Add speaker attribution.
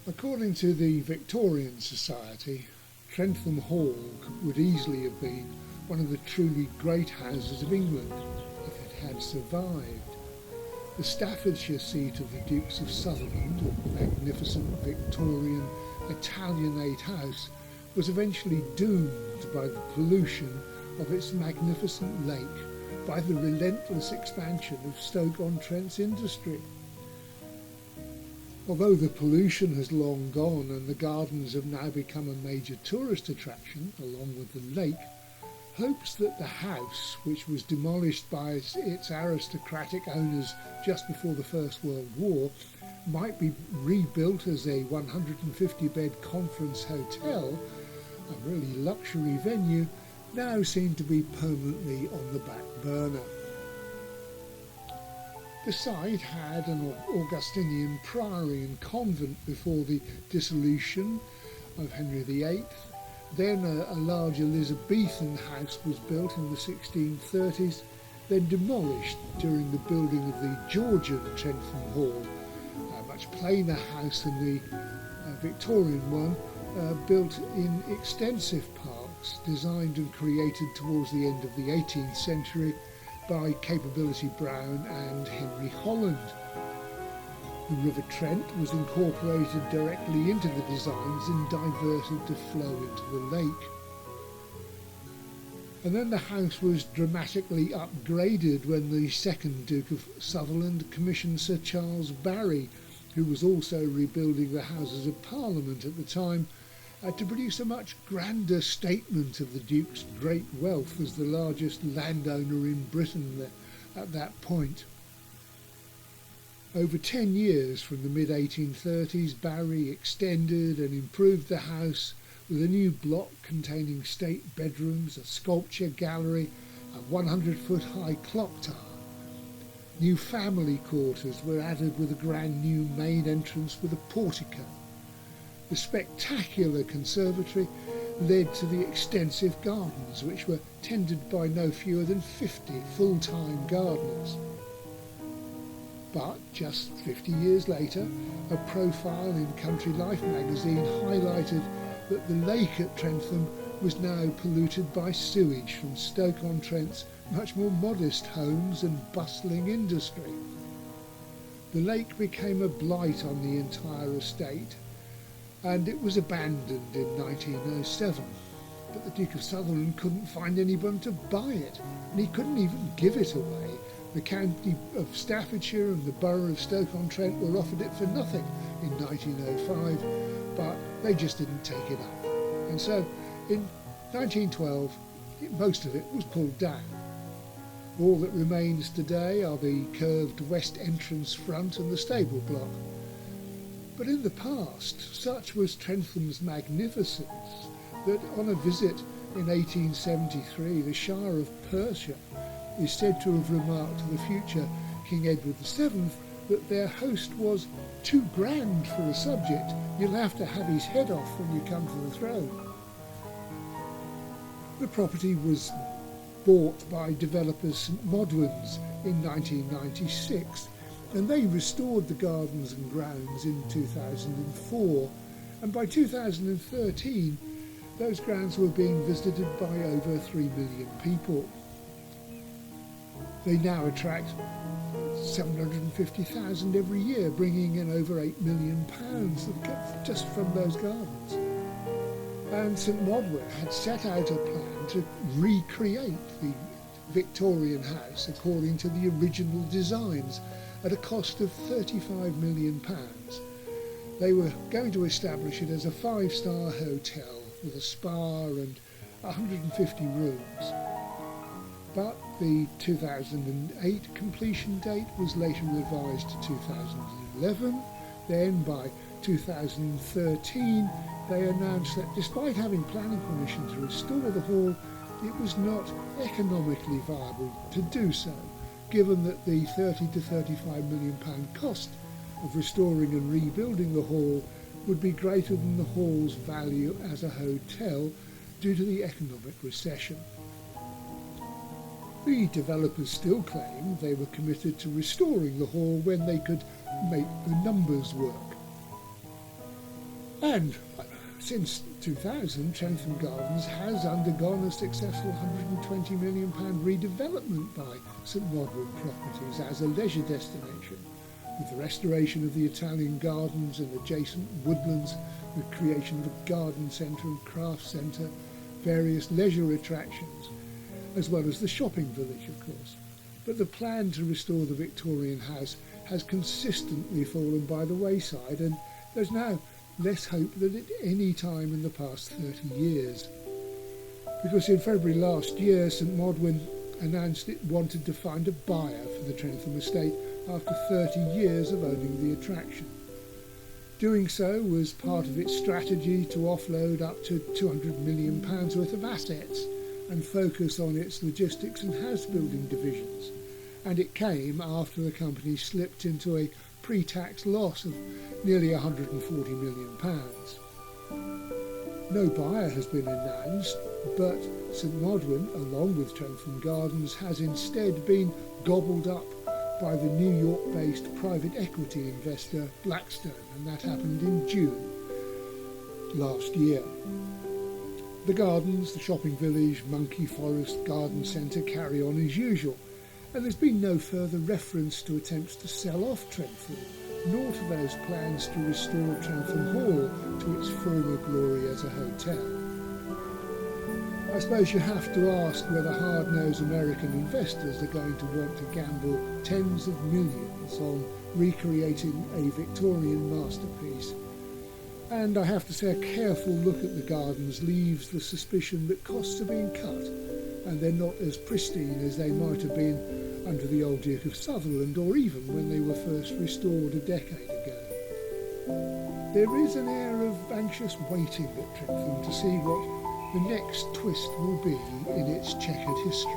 Speaker 1: According to the Victorian Society, Trentham Hall would easily have been one of the truly great houses of England if it had survived. The Staffordshire seat of the Dukes of Sutherland, a magnificent Victorian Italianate house, was eventually doomed by the pollution of its magnificent lake, by the relentless expansion of Stoke On Trent's industry. Although the pollution has long gone and the gardens have now become a major tourist attraction along with the lake, hopes that the house, which was demolished by its aristocratic owners just before the First World War, might be rebuilt as a 150-bed conference hotel, a really luxury venue, now seem to be permanently on the back burner. The site had an Augustinian priory and convent before the dissolution of Henry VIII. Then a large Elizabethan house was built in the 1630s, then demolished during the building of the Georgian Trentham Hall, a much plainer house than the Victorian one, built in extensive parks, designed and created towards the end of the 18th century by Capability Brown and Henry Holland. The River Trent was incorporated directly into the designs and diverted to flow into the lake. And then the house was dramatically upgraded when the second Duke of Sutherland commissioned Sir Charles Barry, who was also rebuilding the Houses of Parliament at the time, to produce a much grander statement of the Duke's great wealth as the largest landowner in Britain at that point. Over 10 years from the mid-1830s, Barry extended and improved the house with a new block containing state bedrooms, a sculpture gallery, a 100-foot-high clock tower. New family quarters were added with a grand new main entrance with a portico. The spectacular conservatory led to the extensive gardens, which were tended by no fewer than 50 full-time gardeners. But just 50 years later, a profile in Country Life magazine highlighted that the lake at Trentham was now polluted by sewage from Stoke On Trent's much more modest homes and bustling industry. The lake became a blight on the entire estate, and it was abandoned in 1907. But the Duke of Sutherland couldn't find anyone to buy it, and he couldn't even give it away. The county of Staffordshire and the borough of Stoke On Trent were offered it for nothing in 1905, but they just didn't take it up. And so in 1912, most of it was pulled down. All that remains today are the curved west entrance front and the stable block. But in the past, such was Trentham's magnificence that on a visit in 1873, the Shire of Perthshire is said to have remarked to the future King Edward VII that their host was too grand for a subject. You'll have to have his head off when you come to the throne. The property was bought by developers St Modwins in 1996, and they restored the gardens and grounds in 2004, and by 2013 those grounds were being visited by over 3 million people. They now attract 750,000 every year, bringing in over £8 million just from those gardens. And St Modwen had set out a plan to recreate the Victorian house according to the original designs at a cost of £35 million. They were going to establish it as a 5-star hotel with a spa and 150 rooms. But the 2008 completion date was later revised to 2011. Then by 2013 they announced that despite having planning permission to restore the hall, it was not economically viable to do so, given that the £30 to £35 million cost of restoring and rebuilding the hall would be greater than the hall's value as a hotel due to the economic recession. The developers still claim they were committed to restoring the hall when they could make the numbers work. And since 2000, Trentham Gardens has undergone a successful £120 million redevelopment by St Modwen Properties as a leisure destination, with the restoration of the Italian gardens and adjacent woodlands, the creation of a garden centre and craft centre, various leisure attractions, as well as the shopping village, of course. But the plan to restore the Victorian house has consistently fallen by the wayside, and there's now less hope than at any time in the past 30 years. Because in February last year, St Modwen announced it wanted to find a buyer for the Trentham estate after 30 years of owning the attraction. Doing so was part of its strategy to offload up to £200 million worth of assets and focus on its logistics and house building divisions. And it came after the company slipped into a pre-tax loss of nearly £140 million. No buyer has been announced, but St Modwen, along with Trentham Gardens, has instead been gobbled up by the New York-based private equity investor Blackstone, and that happened in June last year. The gardens, the shopping village, Monkey Forest, garden centre carry on as usual, and there's been no further reference to attempts to sell off Trentham, nor to those plans to restore Trentham Hall to its former glory as a hotel. I suppose you have to ask whether hard-nosed American investors are going to want to gamble tens of millions on recreating a Victorian masterpiece. And I have to say, a careful look at the gardens leaves the suspicion that costs are being cut, and they're not as pristine as they might have been under the old Duke of Sutherland, or even when they were first restored a decade ago. There is an air of anxious waiting at Trentham to see what the next twist will be in its checkered history.